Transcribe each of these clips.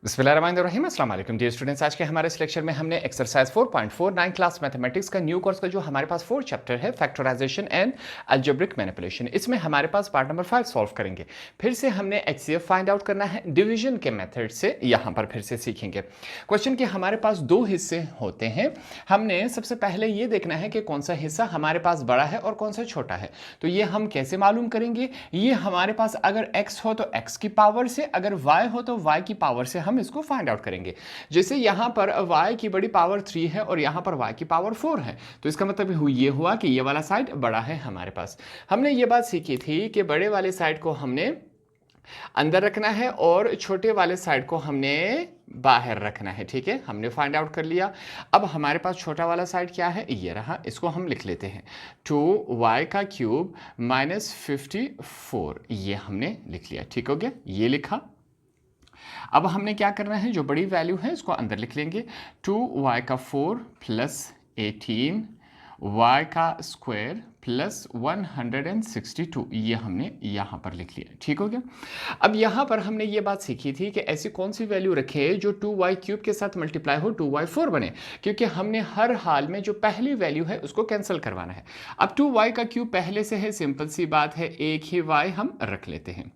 बिस्मिल्लाहिर्रहमानिर्रहीम अस्सलाम वालेकुम डियर स्टूडेंट्स। आज के हमारे इस लेक्चर में हमने एक्सरसाइज 4.49 क्लास मैथमेटिक्स का न्यू कोर्स का जो हमारे पास 4 चैप्टर है फैक्टराइजेशन एंड अलजेब्रिक मैनिपुलेशन, इसमें हमारे पास पार्ट नंबर 5 सॉल्व करेंगे। फिर से हमने एचसीएफ फाइंड आउट करना है डिवीजन के मेथड से, यहाँ पर फिर से सीखेंगे। क्वेश्चन के हमारे पास दो हिस्से होते हैं। हमने सबसे पहले ये देखना है कि कौन सा हिस्सा हमारे पास बड़ा है और कौन सा छोटा है। तो ये हम कैसे मालूम करेंगे? ये हमारे पास अगर x हो तो x की पावर से, अगर y हो तो y की पावर से हम इसको फाइंड आउट करेंगे। जैसे यहां पर y की बड़ी पावर 3 है और यहां पर y की पावर 4 है, तो इसका मतलब ये हुआ कि ये वाला साइड बड़ा है हमारे पास। हमने ये बात सीखी थी कि बड़े वाले साइड को हमने अंदर रखना है और छोटे वाले साइड को हमने बाहर रखना है। ठीक है, हमने फाइंड आउट कर लिया। अब हमारे पास छोटा वाला साइड क्या है? ये रहा। इसको हम लिख लेते हैं 2y का क्यूब माइनस 54, ये हमने लिख लिया। ठीक हो गया, ये लिखा। अब हमने क्या करना है, जो बड़ी वैल्यू है इसको अंदर लिख लेंगे। 2y का 4 प्लस 18 y का स्क्वायर प्लस 162, ये हमने यहाँ पर लिख लिया। ठीक हो गया। अब यहाँ पर हमने ये बात सीखी थी कि ऐसी कौन सी वैल्यू रखे जो 2y क्यूब के साथ मल्टीप्लाई हो 2y4 बने, क्योंकि हमने हर हाल में जो पहली वैल्यू है उसको कैंसिल करवाना है। अब 2y का क्यूब पहले से है, सिंपल सी बात है, एक ही y हम रख लेते हैं।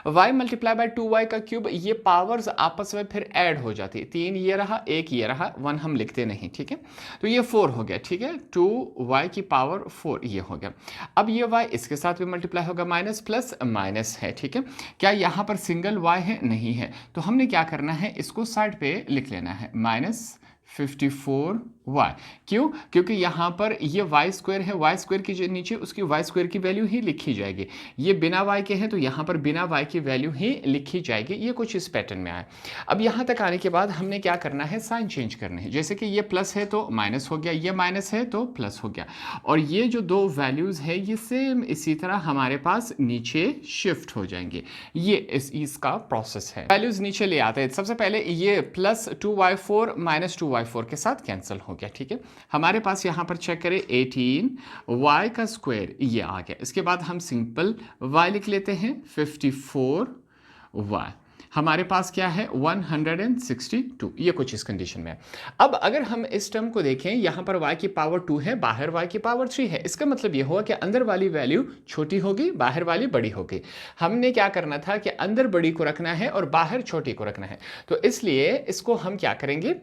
y मल्टीप्लाई बाय 2y का क्यूब, ये पावर्स आपस में फिर ऐड हो जाती है। 3 ये रहा, 1 ये रहा, 1 हम लिखते नहीं। ठीक है, तो ये 4 हो गया। ठीक है, 2y की पावर 4 ये हो गया। अब ये y इसके साथ भी मल्टीप्लाई होगा, माइनस प्लस माइनस है। ठीक है, क्या यहाँ पर सिंगल y है? नहीं है। तो हमने क्या करना है, इसको साइड पे लिख लेना है, माइनस 54y। क्यों? क्योंकि यहाँ पर ये y स्क्वायर है, y स्क्वायर के नीचे उसकी y स्क्वायर की वैल्यू ही लिखी जाएगी। ये बिना y के हैं तो यहाँ पर बिना y की वैल्यू ही लिखी जाएगी। ये कुछ इस पैटर्न में आया। अब यहाँ तक आने के बाद हमने क्या करना है, साइन चेंज करने हैं। जैसे कि ये प्लस है तो माइनस हो गया, ये माइनस है तो प्लस हो गया, और ये जो दो वैल्यूज है ये सेम इसी तरह हमारे पास नीचे शिफ्ट हो जाएंगे। ये इसका प्रोसेस है। वैल्यूज नीचे ले आते हैं। सबसे पहले ये प्लस 2y4 माइनस 2y4 के साथ कैंसिल हो गया। ठीक है, हमारे पास यहाँ पर चेक करें 18y का स्क्वायर ये आ गया। इसके बाद हम सिंपल y लिख लेते हैं 54y। हमारे पास क्या है 162, ये कुछ इस कंडीशन में है। अब अगर हम इस टर्म को देखें, यहाँ पर y की पावर 2 है, बाहर y की पावर 3 है। इसका मतलब ये हुआ कि अंदर वाली वैल्यू छोटी होगी, बाहर वाली बड़ी होगी। हमने क्या करना था कि अंदर बड़ी को रखना है और बाहर छोटी को रखना है, तो इसलिए इसको हम क्या करेंगे,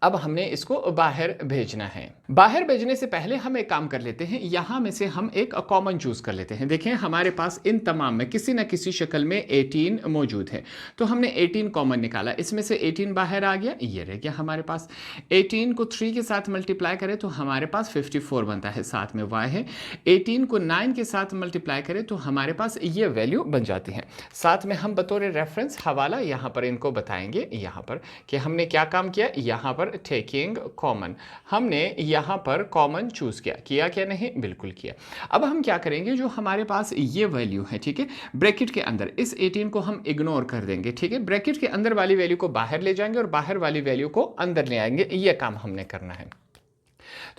अब हमने इसको बाहर भेजना है। बाहर भेजने से पहले हम एक काम कर लेते हैं, यहां में से हम एक कॉमन चूज कर लेते हैं। देखें हमारे पास इन तमाम में किसी ना किसी शक्ल में 18 मौजूद है, तो हमने 18 कॉमन निकाला। इसमें से 18 बाहर आ गया, ये रह गया हमारे पास। 18 को 3 के साथ मल्टीप्लाई करें तो हमारे पास 54 बनता है, साथ में y है। 18 को 9 के साथ मल्टीप्लाई करें तो हमारे पास ये वैल्यू बन जाती है। साथ में हम बतौर रेफरेंस हवाला यहाँ पर इनको बताएंगे, यहाँ पर कि हमने क्या काम किया। यहाँ पर टेकिंग कॉमन, हमने यहां पर कॉमन चूज किया क्या नहीं? बिल्कुल किया। अब हम क्या करेंगे, जो हमारे पास ये वैल्यू है, ठीक है, ब्रैकेट के अंदर इस 18 को हम इग्नोर कर देंगे। ठीक है, ब्रैकेट के अंदर वाली वैल्यू को बाहर ले जाएंगे और बाहर वाली वैल्यू को अंदर ले आएंगे। ये काम हमने करना है,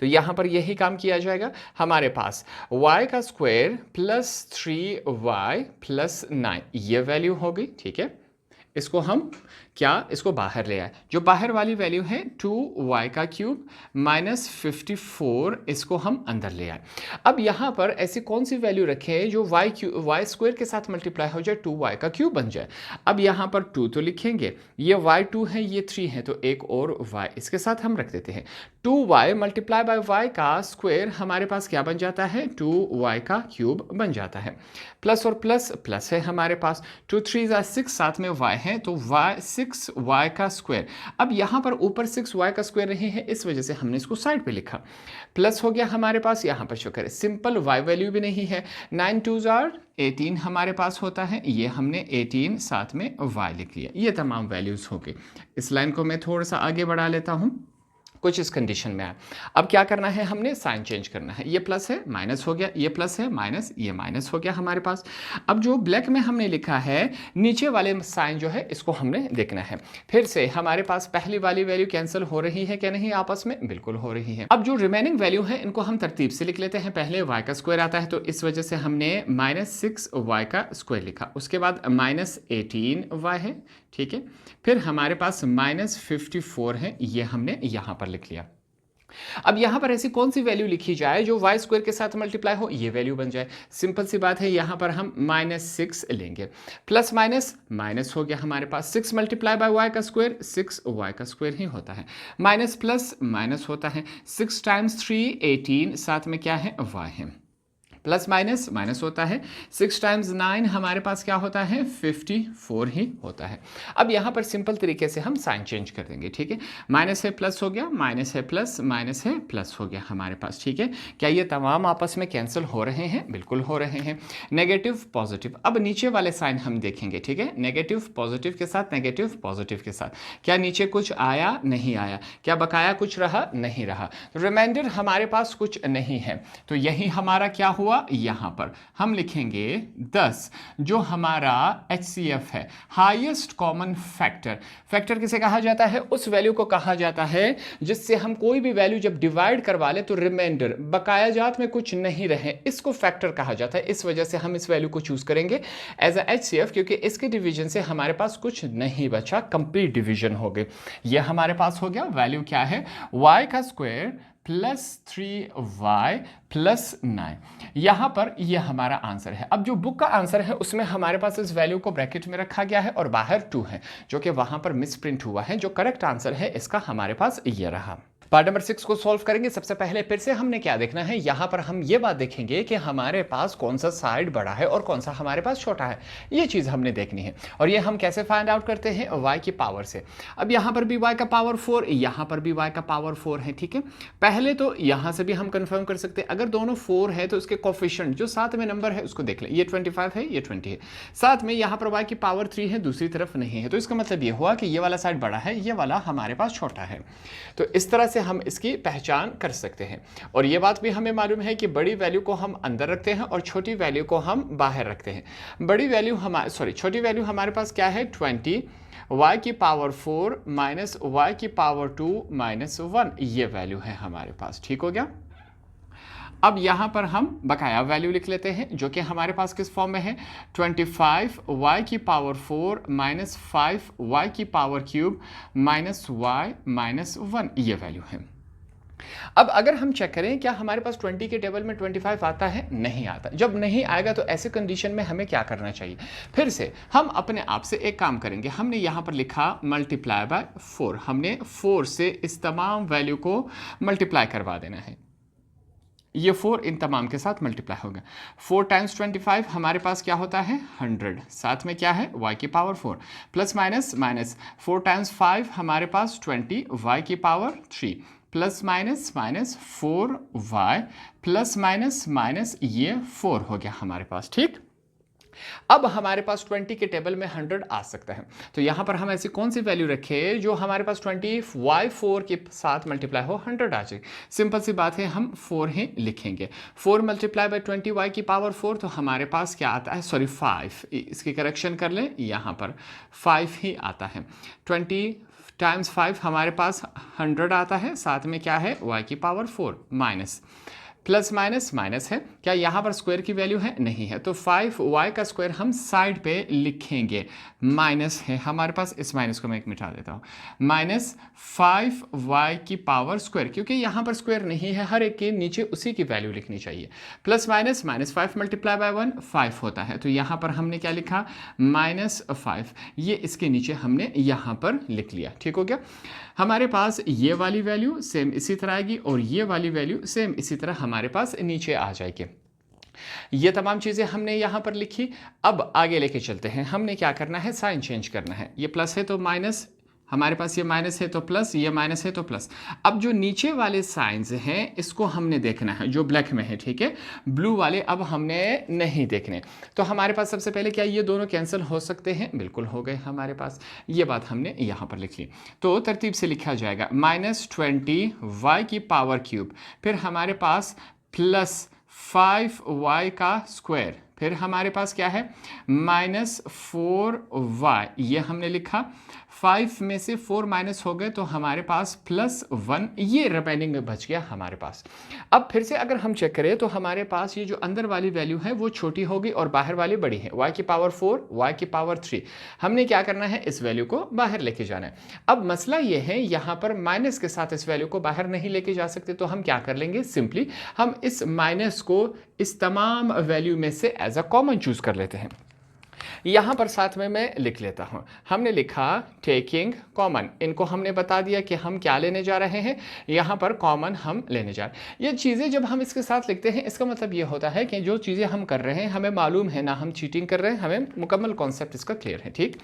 तो यहां पर यही काम किया जाएगा। हमारे पास y का स्क्वायर प्लस 3y प्लस 9 ये वैल्यू होगी। ठीक है, इसको हम इसको बाहर ले आए। जो बाहर वाली वैल्यू है 2y का क्यूब माइनस 54, इसको हम अंदर ले आए। अब यहाँ पर ऐसी कौन सी वैल्यू रखें जो y स्क्वायर के साथ मल्टीप्लाई हो जाए, 2y का क्यूब बन जाए। अब यहाँ पर 2 तो लिखेंगे, ये y2 है, ये 3 है, तो एक और y इसके साथ हम रख देते हैं। 2y मल्टीप्लाई बाय y का स्क्वायर हमारे पास क्या बन जाता है, 2y का क्यूब बन जाता है। प्लस और प्लस प्लस है हमारे पास, 2 3 6, साथ में y है, तो 6y का स्क्वायर। अब यहाँ पर ऊपर 6y का स्क्वायर नहीं है, इस वजह से हमने इसको साइड पे लिखा। प्लस हो गया हमारे पास, यहाँ पर शुक्र है सिंपल y वैल्यू भी नहीं है। 9 2s are 18 हमारे पास होता है, ये हमने 18 साथ में y लिख लिया। ये तमाम वैल्यूज हो गई। इस लाइन को मैं थोड़ा सा आगे बढ़ा लेता हूँ। कुछ इस कंडीशन में आया। अब क्या करना है, हमने साइन चेंज करना है। ये प्लस है माइनस हो गया, ये प्लस है माइनस, ये माइनस हो गया हमारे पास। अब जो ब्लैक में हमने लिखा है नीचे वाले साइन जो है इसको हमने देखना है। फिर से हमारे पास पहली वाली वैल्यू कैंसिल हो रही है क्या नहीं आपस में, बिल्कुल हो रही है। अब जो रिमेनिंग वैल्यू है इनको हम तरतीब से लिख लेते हैं। पहले y का स्क्वायर आता है तो इस वजह से हमने -6y का स्क्वायर लिखा, उसके बाद -18y है, ठीक है। फिर हमारे पास -54 है, ये हमने यहां पर लिख लिया। अब यहां पर ऐसी कौन सी वैल्यू लिखी जाए जो y स्क्वायर के साथ मल्टीप्लाई हो, ये वैल्यू बन जाए। सिंपल सी बात है, यहां पर हम -6 लेंगे, प्लस माइनस माइनस हो गया हमारे पास 6 मल्टीप्लाई बाय y का स्क्वायर 6y का स्क्वायर ही होता है, माइनस प्लस माइनस होता है, 6 टाइम्स 3 18, साथ में क्या है y है, प्लस माइनस माइनस होता है, 6 टाइम्स 9 हमारे पास क्या होता है 54 ही होता है। अब यहाँ पर सिंपल तरीके से हम साइन चेंज कर देंगे, ठीक है। माइनस है प्लस हो गया, माइनस है प्लस, माइनस है प्लस हो गया हमारे पास, ठीक है। क्या ये तमाम आपस में कैंसिल हो रहे हैं, बिल्कुल हो रहे हैं। नेगेटिव पॉजिटिव, अब नीचे वाले साइन हम देखेंगे, ठीक है। नेगेटिव पॉजिटिव के साथ, नेगेटिव पॉजिटिव के साथ, क्या नीचे कुछ आया, नहीं आया, क्या बकाया कुछ रहा, नहीं रहा, रिमाइंडर हमारे पास कुछ नहीं है। तो यही हमारा क्या हुआ, यहां पर हम लिखेंगे 10, जो हमारा HCF है, हाईएस्ट कॉमन फैक्टर। फैक्टर किसे कहा जाता है, उस वैल्यू को कहा जाता है जिससे हम कोई भी वैल्यू जब डिवाइड करवा ले तो रिमाइंडर बकाया जात में कुछ नहीं रहे, इसको फैक्टर कहा जाता है। इस वजह से हम इस वैल्यू को चूज करेंगे एज अ HCF, क्योंकि इसके डिवीजन से हमारे पास कुछ नहीं बचा, कंप्लीट डिवीजन हो गए। यह हमारे पास हो गया, वैल्यू क्या है, y का स्क्वायर प्लस 3y प्लस 9। यहां पर यह हमारा आंसर है। अब जो बुक का आंसर है उसमें हमारे पास इस वैल्यू को ब्रैकेट में रखा गया है और बाहर 2 है, जो कि वहां पर मिस प्रिंट हुआ है। जो करेक्ट आंसर है इसका हमारे पास यह रहा। पार्ट नंबर 6 को सॉल्व करेंगे। सबसे पहले फिर से हमने क्या देखना है, यहां पर हम ये बात देखेंगे कि हमारे पास कौन सा साइड बड़ा है और कौन सा हमारे पास छोटा है, ये चीज हमने देखनी है। और ये हम कैसे फाइंड आउट करते हैं, y की पावर से। अब यहां पर भी y का पावर 4, यहां पर भी y का पावर 4 है, ठीक है। पहले तो यहां से भी हम कंफर्म कर सकते हैं, अगर दोनों 4 है तो इसके कोफिशिएंट जो साथ में नंबर है उसको देख ले, ये 25 है, ये 20 है, साथ में यहां पर y की पावर 3 है, दूसरी तरफ नहीं है, तो इसका मतलब ये हुआ कि ये वाला साइड बड़ा है, ये वाला हमारे पास छोटा है। तो इस तरह से हम इसकी पहचान कर सकते हैं। और ये बात भी हमें मालूम है कि बड़ी वैल्यू को हम अंदर रखते हैं और छोटी वैल्यू को हम बाहर रखते हैं। बड़ी वैल्यू छोटी वैल्यू हमारे पास क्या है 20, y की पावर 4 माइनस y की पावर 2 माइनस 1, ये वैल्यू है हमारे पास, ठीक हो गया। अब यहां पर हम बकाया वैल्यू लिख लेते हैं, जो कि हमारे पास किस फॉर्म में है 25 y की पावर 4 माइनस 5 y की power cube minus y minus 1, ये वैल्यू है। अब अगर हम चेक करें क्या हमारे पास 20 के टेबल में 25 आता है, नहीं आता। जब नहीं आएगा तो ऐसे कंडीशन में हमें क्या करना चाहिए, फिर से हम अपने आप से एक काम करेंगे। हमने यहां पर लिखा मल्टीप्लाई बाय 4, हमने 4 से इस तमाम वैल्यू को मल्टीप्लाई करवा देना है। ये 4 इन तमाम के साथ मल्टीप्लाई होगा। 4 टाइम्स 25 हमारे पास क्या होता है 100, साथ में क्या है y की power 4, plus minus minus 4 times 5 हमारे पास 20 y की power 3, plus minus minus 4y plus minus minus ये 4 हो गया हमारे पास, ठीक। अब हमारे पास 20 के टेबल में 100 आ सकता है, तो यहां पर हम ऐसी कौन सी वैल्यू रखें जो हमारे पास 20 y4 के साथ मल्टीप्लाई हो 100 आ जाए। सिंपल सी बात है, हम 4 ही लिखेंगे। 4 मल्टीप्लाई बाय 20 y की पावर 4, तो हमारे पास क्या आता है, सॉरी 5, इसकी करेक्शन कर लें, यहां पर 5 ही आता है। 20 टाइम्स 5 हमारे पास 100 आता है, साथ में क्या है y की power 4 minus plus minus minus है, क्या यहाँ पर स्क्वायर की वैल्यू है, नहीं है, तो 5y का स्क्वायर हम साइड पे लिखेंगे, माइनस है हमारे पास, इस माइनस को मैं एक मिटा देता हूँ, माइनस 5y की पावर स्क्वायर, क्योंकि यहाँ पर स्क्वायर नहीं है, हर एक के नीचे उसी की वैल्यू लिखनी चाहिए। Plus minus minus 5 multiply by 1 5 होता है, तो यहाँ पर हमने क्या लिखा -5, ये इसके नीचे हमने यहाँ पर लिख लिया, ठीक हो गया। हमारे पास ये वाली वैल्यू सेम इसी तरह आएगी और ये वाली वैल्यू सेम इसी तरह हमारे पास नीचे आ जाएगी। ये तमाम चीज़ें हमने यहाँ पर लिखी। अब आगे लेके चलते हैं, हमने क्या करना है, साइन चेंज करना है। ये प्लस है तो माइनस, हमारे पास ये माइनस है तो प्लस, ये माइनस है तो प्लस। अब जो नीचे वाले साइंस हैं इसको हमने देखना है, जो ब्लैक में है, ठीक है, ब्लू वाले अब हमने नहीं देखने। तो हमारे पास सबसे पहले क्या ये दोनों कैंसिल हो सकते हैं? बिल्कुल हो गए हमारे पास, ये बात हमने यहाँ पर लिख ली। तो तरतीब से लिखा जाएगा -20y⁵, फिर हमारे पास +5y का स्क्वायर, फिर हमारे पास क्या है -4y, ये हमने लिखा। 5 में से 4 माइनस हो गए तो हमारे पास +1, ये रिमेनिंग में बच गया हमारे पास। अब फिर से अगर हम चेक करें तो हमारे पास ये जो अंदर वाली वैल्यू है वो छोटी होगी और बाहर वाली बड़ी है, y⁴, y⁴। हमने क्या करना है, इस वैल्यू को बाहर लेके जाना है। अब मसला ये है, यहाँ पर माइनस के साथ इस वैल्यू को बाहर नहीं लेके जा सकते, तो हम क्या कर लेंगे, सिंपली हम इस माइनस को इस तमाम वैल्यू में से एज अ कॉमन चूज कर लेते हैं। यहां पर साथ में मैं लिख लेता हूं, हमने लिखा टेकिंग कॉमन, इनको हमने बता दिया कि हम क्या लेने जा रहे हैं, यहां पर कॉमन हम लेने जा रहे हैं। ये चीज़ें जब हम इसके साथ लिखते हैं इसका मतलब ये होता है कि जो चीज़ें हम कर रहे हैं हमें मालूम है ना, हम चीटिंग कर रहे हैं, हमें मुकम्मल कॉन्सेप्ट इसका क्लियर है, ठीक।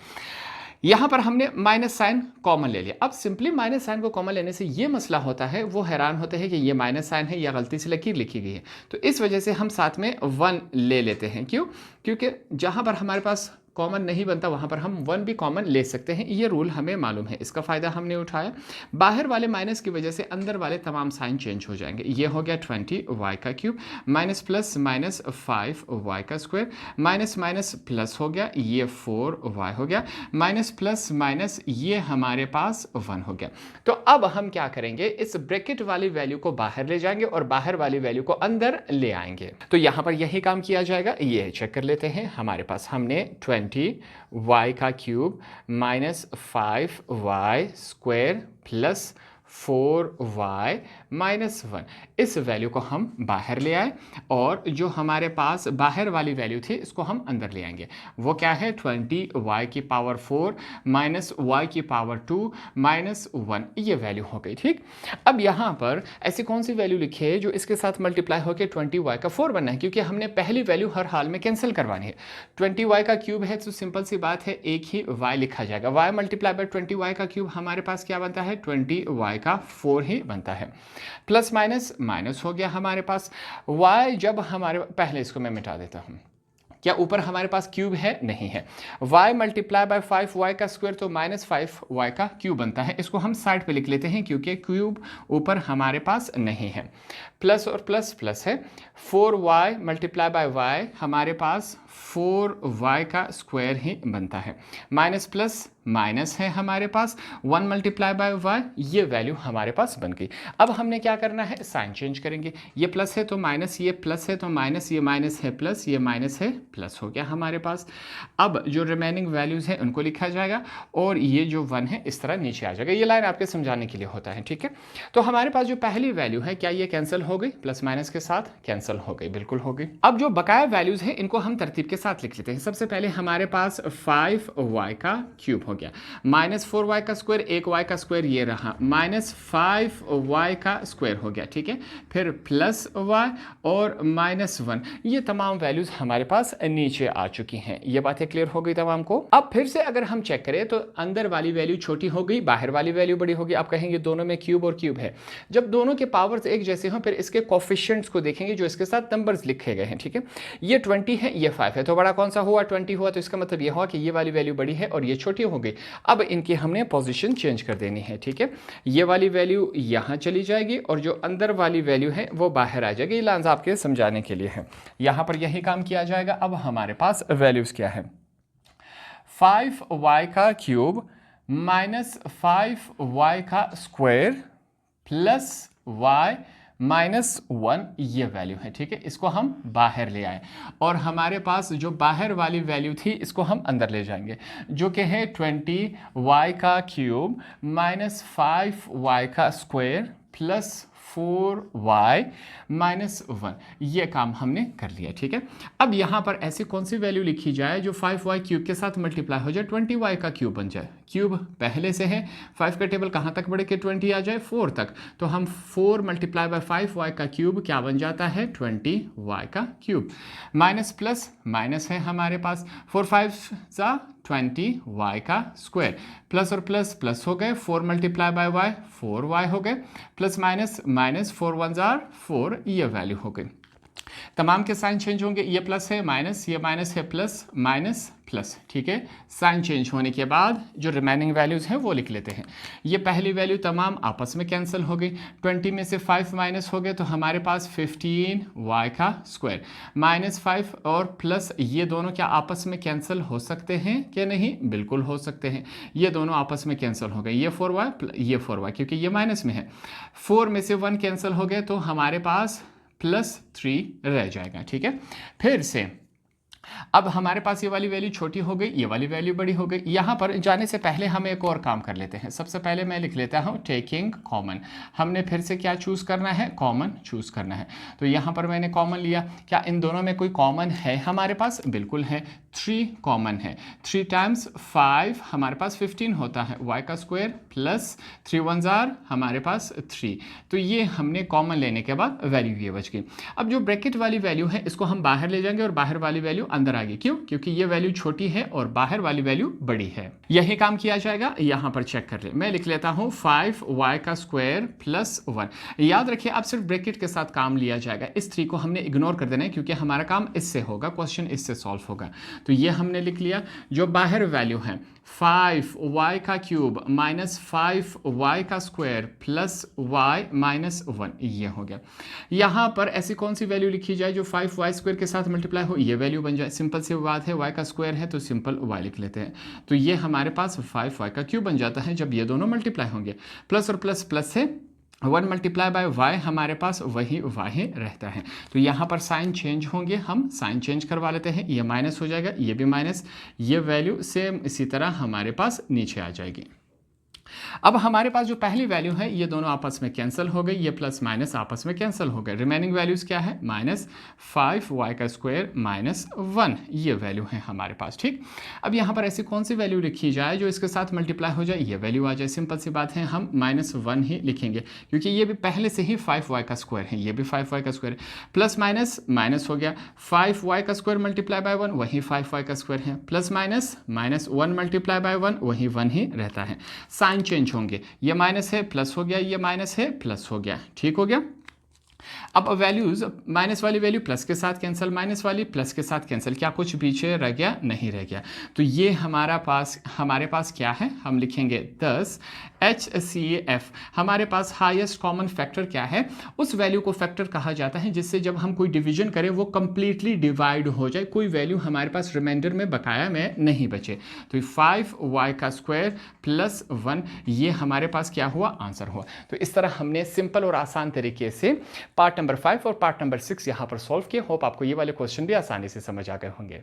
यहां पर हमने माइनस साइन कॉमन ले लिया। अब सिंपली माइनस साइन को कॉमन लेने से ये मसला होता है, वो हैरान होते हैं कि ये माइनस साइन है या गलती से लकीर लिखी गई है, तो इस वजह से हम साथ में 1 ले लेते हैं। क्यों? क्योंकि जहां पर हमारे पास कॉमन नहीं बनता वहां पर हम 1 भी कॉमन ले सकते हैं, ये रूल हमें मालूम है, इसका फ़ायदा हमने उठाया। बाहर वाले माइनस की वजह से अंदर वाले तमाम साइन चेंज हो जाएंगे। ये हो गया 20y³ minus plus minus 5y का स्क्वायर, माइनस माइनस प्लस हो गया, ये 4y हो गया, माइनस प्लस माइनस ये हमारे पास 1 हो गया। तो अब हम क्या करेंगे, इस ब्रैकेट वाली वैल्यू को बाहर ले जाएंगे और बाहर वाली वैल्यू को अंदर ले आएंगे। तो यहां पर यही काम किया जाएगा। ये चेक कर लेते हैं, हमारे पास हमने 20y³ minus 5y square plus 4y minus 1, इस वैल्यू को हम बाहर ले आए और जो हमारे पास बाहर वाली वैल्यू थी इसको हम अंदर ले आएंगे। वो क्या है, 20y⁴ माइनस y⁴ माइनस 1, ये वैल्यू हो गई, ठीक। अब यहाँ पर ऐसी कौन सी वैल्यू लिखी है जो इसके साथ मल्टीप्लाई होकर 20y⁴ बनना है, क्योंकि हमने पहली वैल्यू हर हाल में कैंसिल करवानी है। 20y³ है तो सिंपल सी बात है, एक ही y लिखा जाएगा। y मल्टीप्लाई बाय 20y³ हमारे पास क्या बनता है, 20y⁴ ही बनता है। प्लस माइनस माइनस हो गया हमारे पास। y जब हमारे, पहले इसको मैं मिटा देता हूं, क्या ऊपर हमारे पास क्यूब है? नहीं है। y मल्टीप्लाई बाय 5y का स्क्वायर तो माइनस 5y का क्यूब बनता है, इसको हम साइड पे लिख लेते हैं क्योंकि क्यूब ऊपर हमारे पास नहीं है। प्लस और प्लस प्लस है, 4y मल्टीप्लाई बाय y हमारे पास 4y का स्क्वायर ही बनता है। माइनस प्लस माइनस है हमारे पास, 1 मल्टीप्लाई बाय y, ये वैल्यू हमारे पास बन गई। अब हमने क्या करना है, साइन चेंज करेंगे। ये प्लस है तो माइनस, ये प्लस है तो माइनस, ये माइनस है प्लस, ये माइनस है प्लस हो गया हमारे पास। अब जो रिमेनिंग वैल्यूज हैं उनको लिखा जाएगा और ये जो 1 है इस तरह नीचे आ जाएगा। ये लाइन आपके समझाने के लिए होता है, ठीक है। तो हमारे पास जो पहली वैल्यू है, क्या ये कैंसिल हो गई? प्लस माइनस के साथ कैंसिल हो गई, बिल्कुल हो गई। अब जो बकाया वैल्यूज है इनको हम तरतीब के साथ लिख लेते हैं। सबसे पहले हमारे पास 5y³ हो गया, माइनस 4y का स्क्वायर, एक y का स्क्वायर ये रहा, माइनस 5y का स्क्वायर हो गया, ठीक है। फिर प्लस y और माइनस 1, ये तमाम वैल्यूज हमारे पास नीचे आ चुकी हैं। ये बातें क्लियर हो गई तमाम को। अब फिर से अगर हम चेक करें तो अंदर वाली वैल्यू छोटी हो गई, बाहर वाली वैल्यू बड़ी होगी। आप कहेंगे दोनों में क्यूब और क्यूब है। जब दोनों के पावर्स एक जैसे हों फिर इसके कोफिशिएंट्स को देखेंगे जो इसके साथ नंबर्स लिखे गए हैं, ठीक है। ये 20 है, ये 5 है, तो बड़ा कौन सा हुआ? 20 हुआ। तो इसका मतलब यह हुआ कि ये वाली वैल्यू बड़ी है और ये छोटी हो गई। अब इनकी हमने पोजीशन चेंज कर देनी है, ठीक है। ये वाली वैल्यू यहाँ चली जाएगी और जो अंदर वाली वैल्यू है वो बाहर आ जाएगी। ये लाइंस आपके समझाने के लिए है, यहाँ पर यही काम किया जाएगा। अब हमारे पास वैल्यूज क्या है, 5y³ माइनस 5y का स्क्वायर प्लस y माइनस 1, ये वैल्यू है, ठीक है। इसको हम बाहर ले आए और हमारे पास जो बाहर वाली वैल्यू थी इसको हम अंदर ले जाएंगे, जो कि है 20y³ माइनस 5y का स्क्वायर प्लस 4y माइनस 1, ये काम हमने कर लिया। ठीक है, अब यहाँ पर ऐसी कौन सी वैल्यू लिखी जाए जो 5y क्यूब के साथ मल्टीप्लाई हो जाए 20y का क्यूब बन जाए। क्यूब पहले से है, 5 का टेबल कहाँ तक बढ़े कि 20 आ जाए 4 तक, तो हम 4 मल्टीप्लाई बाय 5y का क्यूब क्या बन जाता है 20y का क्यूब। माइनस प्लस माइनस है हमारे पास, 4 5 सा 20y का स्क्वायर, प्लस और प्लस प्लस हो गए, 4 मल्टीप्लाई बाय y 4y हो गए, प्लस माइनस माइनस 4 1 जार 4, ये वैल्यू हो गई। तमाम के साइन चेंज होंगे, ये प्लस है माइनस, ये माइनस है प्लस, माइनस प्लस। ठीक है, साइन चेंज होने के बाद जो रिमेनिंग वैल्यूज़ हैं वो लिख लेते हैं। ये पहली वैल्यू तमाम आपस में कैंसिल हो गई, 20 में से 5 माइनस हो गए तो हमारे पास 15y का स्क्वायर, माइनस 5 और प्लस, ये दोनों क्या आपस में कैंसिल हो सकते हैं कि नहीं? बिल्कुल हो सकते हैं, ये दोनों आपस में कैंसिल हो गए, ये 4y ये 4y, क्योंकि ये माइनस में है। 4 में से 1 कैंसिल हो गए तो हमारे पास +3 रह जाएगा। ठीक है, फिर से अब हमारे पास ये वाली वैल्यू छोटी हो गई, ये वाली वैल्यू बड़ी हो गई। यहाँ पर जाने से पहले हम एक और काम कर लेते हैं। सबसे पहले मैं लिख लेता हूँ टेकिंग कॉमन। हमने फिर से क्या चूज़ करना है? कॉमन चूज़ करना है। तो यहाँ पर मैंने कॉमन लिया। क्या इन दोनों में कोई कॉमन है हमारे पास? बिल्कुल है, 3 कॉमन है। 3 टाइम्स 5 हमारे पास 15 होता है, y का स्क्वायर प्लस 3 1 जार हमारे पास 3। तो ये हमने कॉमन लेने के बाद वैल्यू ये बच गई। अब जो ब्रैकेट वाली वैल्यू है इसको हम बाहर ले जाएंगे और बाहर वाली वैल्यू अंदर आ गई। क्यों? क्योंकि ये वैल्यू छोटी है और बाहर वाली वैल्यू बड़ी है। यही काम किया जाएगा, यहाँ पर चेक कर ले। मैं लिख लेता हूँ 5y का स्क्वायर प्लस 1। याद रखिए अब सिर्फ ब्रैकेट के साथ काम लिया जाएगा, इस 3 को हमने इग्नोर कर देना है क्योंकि हमारा काम इससे होगा, क्वेश्चन इससे सॉल्व होगा। तो ये हमने लिख लिया। जो बाहर वैल्यू है 5y का क्यूब माइनस 5y का स्क्वायर प्लस y माइनस 1, ये हो गया। यहाँ पर ऐसी कौन सी वैल्यू लिखी जाए जो 5y स्क्वायर के साथ मल्टीप्लाई हो, ये वैल्यू बन जाए। सिंपल सी बात है, y का स्क्वायर है तो सिंपल y लिख लेते हैं। तो ये हमारे पास 5y का क्यूब बन जाता है जब ये दोनों मल्टीप्लाई होंगे। प्लस और प्लस प्लस से 1 मल्टीप्लाई बाय y हमारे पास वही y रहता है। तो यहाँ पर साइन चेंज होंगे, हम साइन चेंज करवा लेते हैं। ये माइनस हो जाएगा, ये भी माइनस, ये वैल्यू सेम इसी तरह हमारे पास नीचे आ जाएगी। अब हमारे पास जो पहली वैल्यू है ये दोनों आपस में कैंसिल हो गई, ये प्लस माइनस आपस में कैंसिल हो गए। रिमेनिंग वैल्यूज क्या है? माइनस 5y का स्क्वायर माइनस 1, ये वैल्यू है हमारे पास। ठीक, अब यहाँ पर ऐसी कौन सी वैल्यू लिखी जाए जो इसके साथ मल्टीप्लाई हो जाए, ये वैल्यू आ जाए। सिंपल सी बात है, हम -1 ही लिखेंगे क्योंकि ये भी पहले से ही 5y का स्क्वायर है, ये भी 5y का स्क्वायर है। प्लस माइनस माइनस हो गया, 5y का स्क्वायर मल्टीप्लाई बाय 1 वही 5y का स्क्वायर है, plus minus minus 1 multiply by 1 वही 1 ही रहता है। साइन चेंज होंगे, ये माइनस है प्लस हो गया, ये माइनस है प्लस हो गया। ठीक हो गया। अब वैल्यूज माइनस वाली वैल्यू प्लस के साथ कैंसिल, माइनस वाली प्लस के साथ कैंसिल, क्या कुछ पीछे रह गया? नहीं रह गया। तो ये हमारे पास क्या है? हम लिखेंगे 10 HCF। हमारे पास हाईएस्ट कॉमन फैक्टर क्या है? उस वैल्यू को फैक्टर कहा जाता है जिससे जब हम कोई डिवीजन करें वो कंप्लीटली डिवाइड हो जाए, कोई वैल्यू हमारे पास रिमाइंडर में बकाया में नहीं बचे। तो 5y का स्क्वायर प्लस 1, ये हमारे पास क्या हुआ? आंसर हुआ। तो इस तरह हमने सिंपल और आसान तरीके से पार्ट नंबर 5 और पार्ट नंबर 6 यहाँ पर सॉल्व किए। होप आपको ये वाले क्वेश्चन भी आसानी से समझ आ गए होंगे।